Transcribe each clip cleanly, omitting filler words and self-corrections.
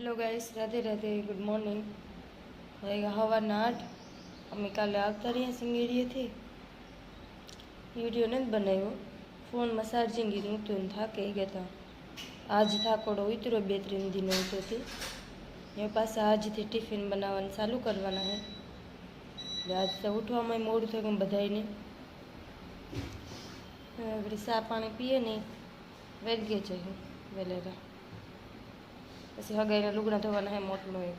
Hello guys, Radhe Radhe, good morning. हवाना 8। अम्मी काले आवता रही सिंगेड़िए थी। वीडियो नहीं बनायो, फोन में चार्जिंग गिरू तो थाके गया था। आज थाकोड़ो उतरो 2-3 दिन तो थी। ये पास आज थी टिफिन बनावा चालू करवाना है। आज तो उठवा में मोड़ थे बधाई ने बड़ी चा पानी पीए नहीं वेग गए चाहिए वेलेरा पी हगाई लुगड़ा धोवाना है मोटलो एक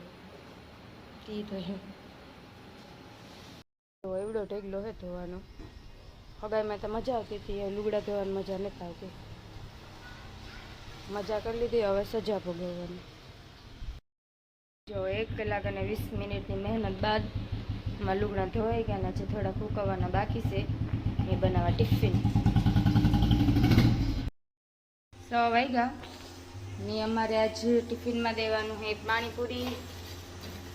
टी तो एवडो टेगलो है धोवानो। हगाई में तो मजा आती थी, लुगड़ा धोवानी मजा नहीं आती। मजा कर लीधी, हवे सजा भोगववानी। जो 1 कलाक અને 20 મિનિટની મહેનત બાદ માં લુગડા ધોવાઈ ગયા છે, થોડા ફૂંકવાના બાકી છે। એ બનાવવા ટિફિન 6 વાગ્યા ને અમારે આજ ટિફિનમાં દેવાનું છે પાણીપુરી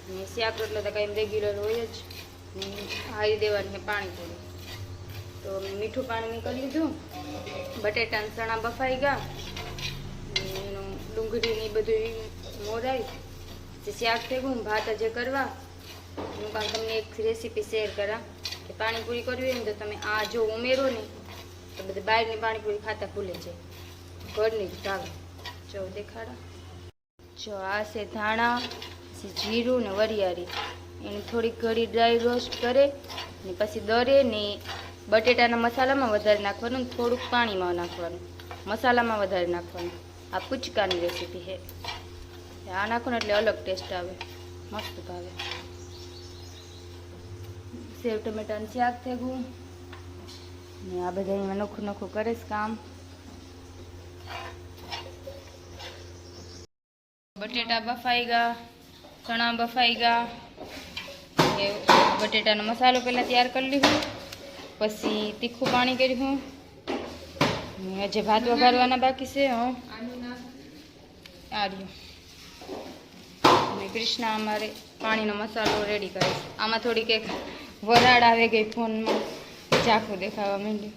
ને શાક રોટલો તો કાંઈ રેગ્યુલર હોય જ ને હારી દેવાની છે પાણીપુરી। તો મીઠું પાણી કરી લીધું, બટેટા ચણા બફાઈ ગયા, એનું ડુંગળીની બધું મોરાઈ જે શાક થયું। ભાત જે કરવા હું કામ તમને એક રેસીપી શેર કરા કે પાણીપુરી કરવી હોય ને તો તમે આ જો ઉમેરો ને તો બધી બહારની પાણીપુરી ખાતા ભૂલે છે, ઘરની જ ભાવે। જો દેખાડા, જો આ છે ધાણા, જીરું ને વરિયાળી, એને થોડીક ઘડી ડ્રાય રોસ્ટ કરે ને પછી દરે ને બટેટાના મસાલામાં વધારે નાખવાનું, થોડુંક પાણીમાં નાખવાનું, મસાલામાં વધારે નાખવાનું। આ પૂચકાની રેસીપી છે, આ નાખો ને એટલે અલગ ટેસ્ટ આવે, મસ્ત ભાવે। સેવ ટમેટાનું શાક થયું ને આ બધા એમાં નોખું નોખું કરે છે કામ। बटेटा बफाई गया, चना बफाई गया, बटेटा मसालो पहला तैयार कर ली हूँ, पसी तीखू पानी करी हूँ, हजे भात वघारवाना बाकी से। हाँ आ रही कृष्णा अमारे पानी नो मसालो रेडी करे। आमा थोड़ी के वराड़ आवे गई फोन में, झाँखू देखावा मांड्यु।